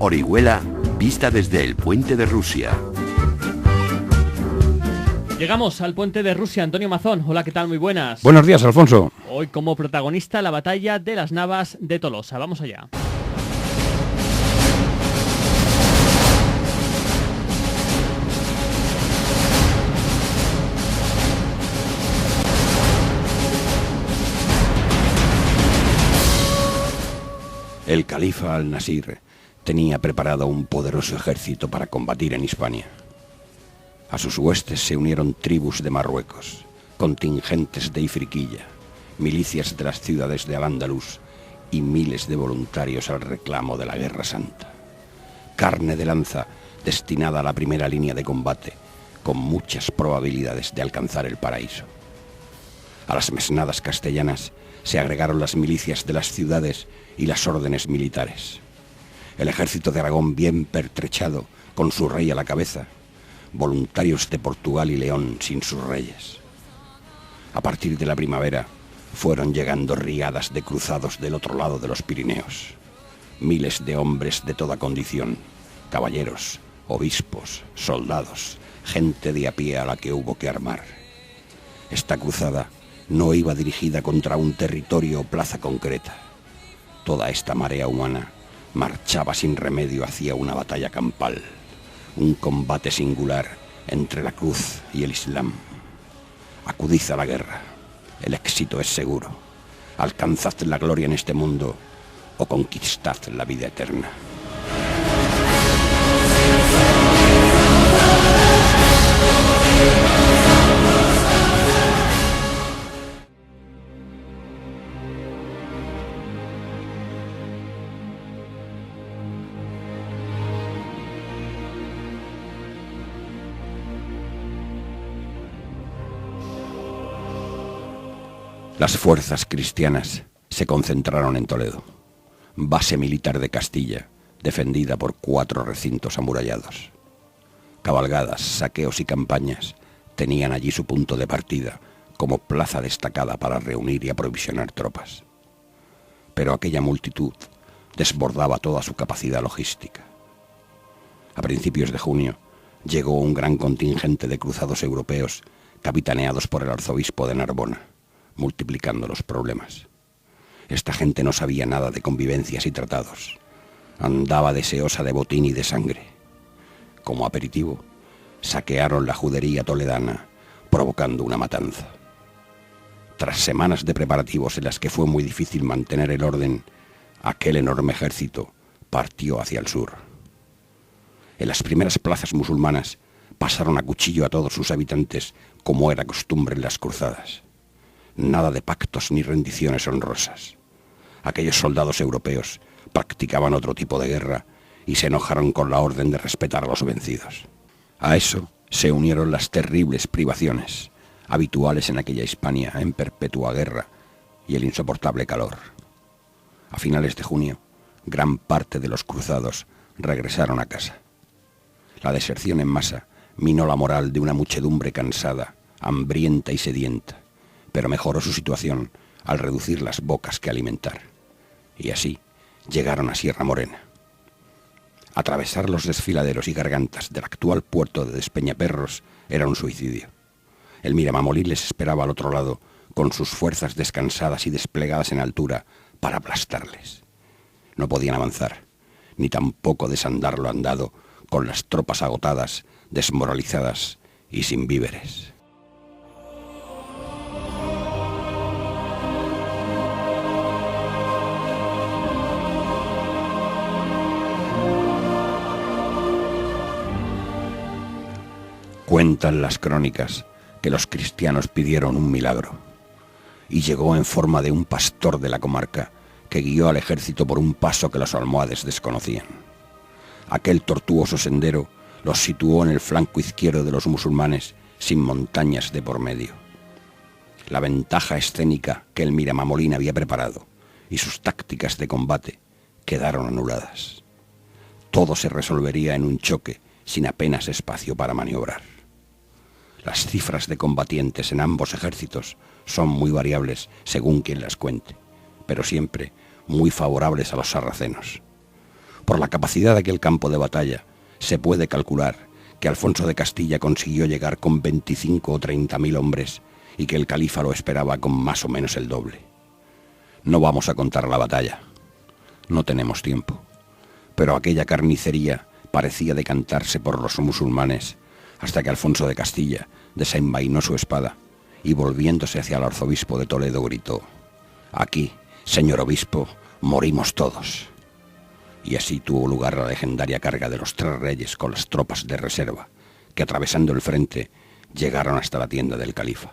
Orihuela, vista desde el puente de Rusia. Llegamos al puente de Rusia. Antonio Mazón, hola, ¿qué tal? Muy buenas. Buenos días, Alfonso. Hoy como protagonista la batalla de las Navas de Tolosa. Vamos allá. El califa al-Nasir tenía preparado un poderoso ejército para combatir en Hispania. A sus huestes se unieron tribus de Marruecos, contingentes de Ifriquilla, milicias de las ciudades de Al-Ándalus y miles de voluntarios al reclamo de la Guerra Santa. Carne de lanza destinada a la primera línea de combate, con muchas probabilidades de alcanzar el paraíso. A las mesnadas castellanas se agregaron las milicias de las ciudades y las órdenes militares. El ejército de Aragón bien pertrechado, con su rey a la cabeza, voluntarios de Portugal y León sin sus reyes. A partir de la primavera fueron llegando riadas de cruzados del otro lado de los Pirineos. Miles de hombres de toda condición, caballeros, obispos, soldados, gente de a pie a la que hubo que armar. Esta cruzada no iba dirigida contra un territorio o plaza concreta. Toda esta marea humana marchaba sin remedio hacia una batalla campal, un combate singular entre la cruz y el Islam. Acudid a la guerra, el éxito es seguro. Alcanzad la gloria en este mundo o conquistad la vida eterna. Las fuerzas cristianas se concentraron en Toledo, base militar de Castilla, defendida por 4 recintos amurallados. Cabalgadas, saqueos y campañas tenían allí su punto de partida como plaza destacada para reunir y aprovisionar tropas. Pero aquella multitud desbordaba toda su capacidad logística. A principios de junio llegó un gran contingente de cruzados europeos capitaneados por el arzobispo de Narbona, multiplicando los problemas. Esta gente no sabía nada de convivencias y tratados. Andaba deseosa de botín y de sangre. Como aperitivo, saquearon la judería toledana, provocando una matanza. Tras semanas de preparativos en las que fue muy difícil mantener el orden, aquel enorme ejército partió hacia el sur. En las primeras plazas musulmanas pasaron a cuchillo a todos sus habitantes, como era costumbre en las cruzadas. Nada de pactos ni rendiciones honrosas. Aquellos soldados europeos practicaban otro tipo de guerra y se enojaron con la orden de respetar a los vencidos. A eso se unieron las terribles privaciones, habituales en aquella Hispania en perpetua guerra, y el insoportable calor. A finales de junio, gran parte de los cruzados regresaron a casa. La deserción en masa minó la moral de una muchedumbre cansada, hambrienta y sedienta, pero mejoró su situación al reducir las bocas que alimentar. Y así llegaron a Sierra Morena. Atravesar los desfiladeros y gargantas del actual puerto de Despeñaperros era un suicidio. El Miramamolí les esperaba al otro lado, con sus fuerzas descansadas y desplegadas en altura para aplastarles. No podían avanzar, ni tampoco desandar lo andado, con las tropas agotadas, desmoralizadas y sin víveres. Cuentan las crónicas que los cristianos pidieron un milagro, y llegó en forma de un pastor de la comarca que guió al ejército por un paso que los almohades desconocían. Aquel tortuoso sendero los situó en el flanco izquierdo de los musulmanes, sin montañas de por medio. La ventaja escénica que el Miramamolín había preparado y sus tácticas de combate quedaron anuladas. Todo se resolvería en un choque sin apenas espacio para maniobrar. Las cifras de combatientes en ambos ejércitos son muy variables según quien las cuente, pero siempre muy favorables a los sarracenos. Por la capacidad de aquel campo de batalla, se puede calcular que Alfonso de Castilla consiguió llegar con 25 o 30.000 hombres y que el califa lo esperaba con más o menos el doble. No vamos a contar la batalla. No tenemos tiempo. Pero aquella carnicería parecía decantarse por los musulmanes hasta que Alfonso de Castilla desenvainó su espada y volviéndose hacia el arzobispo de Toledo gritó: «Aquí, señor obispo, morimos todos». Y así tuvo lugar la legendaria carga de los 3 reyes con las tropas de reserva, que atravesando el frente llegaron hasta la tienda del califa.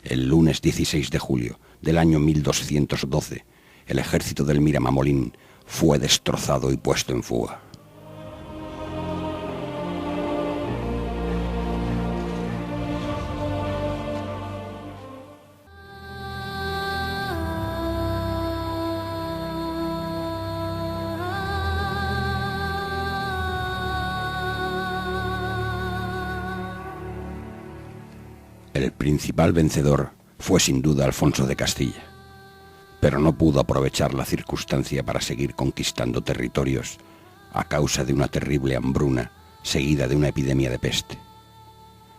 El lunes 16 de julio del año 1212, el ejército del Miramamolín fue destrozado y puesto en fuga. El principal vencedor fue sin duda Alfonso de Castilla, pero no pudo aprovechar la circunstancia para seguir conquistando territorios a causa de una terrible hambruna seguida de una epidemia de peste.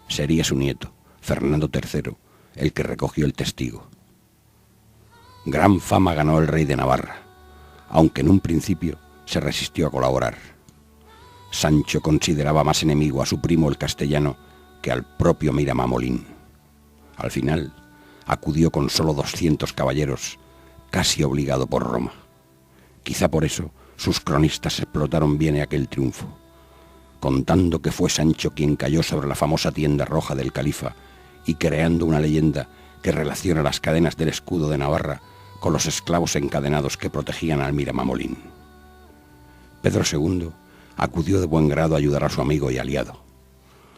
Sería su nieto, Fernando III, el que recogió el testigo. Gran fama ganó el rey de Navarra, aunque en un principio se resistió a colaborar. Sancho consideraba más enemigo a su primo el castellano que al propio Miramamolín. Al final, acudió con solo 200 caballeros, casi obligado por Roma. Quizá por eso sus cronistas explotaron bien aquel triunfo, contando que fue Sancho quien cayó sobre la famosa tienda roja del califa y creando una leyenda que relaciona las cadenas del escudo de Navarra con los esclavos encadenados que protegían al Miramamolín. Pedro II acudió de buen grado a ayudar a su amigo y aliado.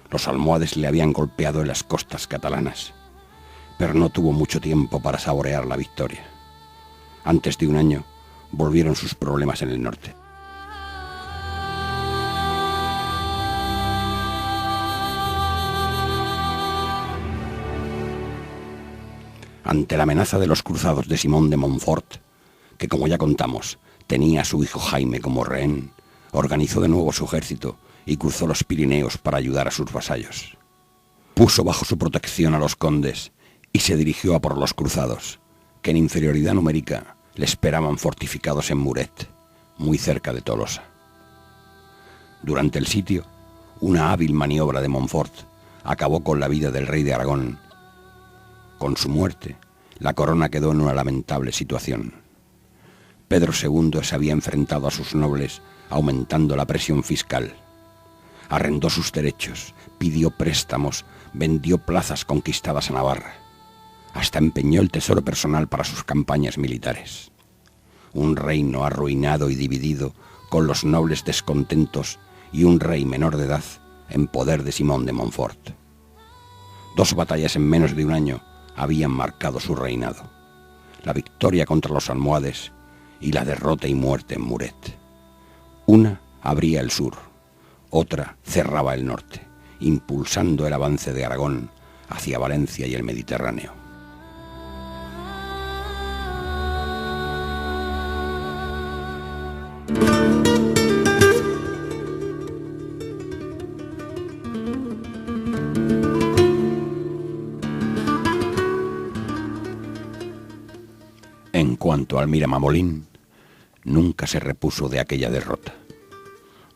Los almohades le habían golpeado en las costas catalanas, pero no tuvo mucho tiempo para saborear la victoria. Antes de un año, volvieron sus problemas en el norte. Ante la amenaza de los cruzados de Simón de Montfort, que como ya contamos, tenía a su hijo Jaime como rehén, organizó de nuevo su ejército y cruzó los Pirineos para ayudar a sus vasallos. Puso bajo su protección a los condes y se dirigió a por los cruzados, que en inferioridad numérica le esperaban fortificados en Muret, muy cerca de Tolosa. Durante el sitio, una hábil maniobra de Montfort acabó con la vida del rey de Aragón. Con su muerte, la corona quedó en una lamentable situación. Pedro II se había enfrentado a sus nobles aumentando la presión fiscal. Arrendó sus derechos, pidió préstamos, vendió plazas conquistadas a Navarra. Hasta empeñó el tesoro personal para sus campañas militares. Un reino arruinado y dividido, con los nobles descontentos y un rey menor de edad en poder de Simón de Montfort. 2 batallas en menos de un año habían marcado su reinado: la victoria contra los almohades y la derrota y muerte en Muret. Una abría el sur, otra cerraba el norte, impulsando el avance de Aragón hacia Valencia y el Mediterráneo. En cuanto al Miramamolín, nunca se repuso de aquella derrota.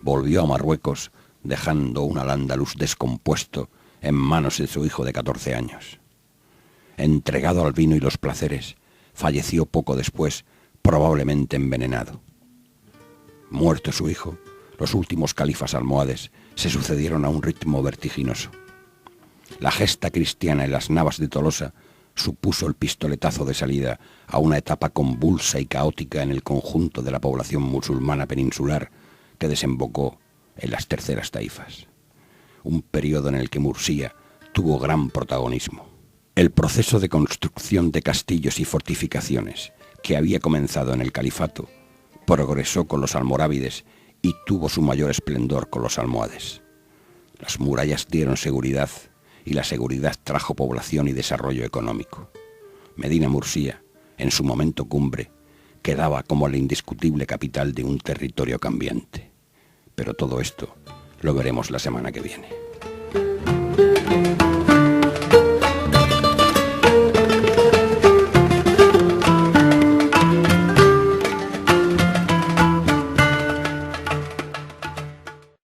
Volvió a Marruecos dejando un al-Ándalus descompuesto en manos de su hijo de 14 años. Entregado al vino y los placeres, falleció poco después, probablemente envenenado. Muerto su hijo, los últimos califas almohades se sucedieron a un ritmo vertiginoso. La gesta cristiana en las Navas de Tolosa supuso el pistoletazo de salida a una etapa convulsa y caótica en el conjunto de la población musulmana peninsular que desembocó en las terceras taifas, un periodo en el que Mursía tuvo gran protagonismo. El proceso de construcción de castillos y fortificaciones que había comenzado en el califato progresó con los almorávides y tuvo su mayor esplendor con los almohades. Las murallas dieron seguridad y la seguridad trajo población y desarrollo económico. Medina Mursía, en su momento cumbre, quedaba como la indiscutible capital de un territorio cambiante. Pero todo esto lo veremos la semana que viene.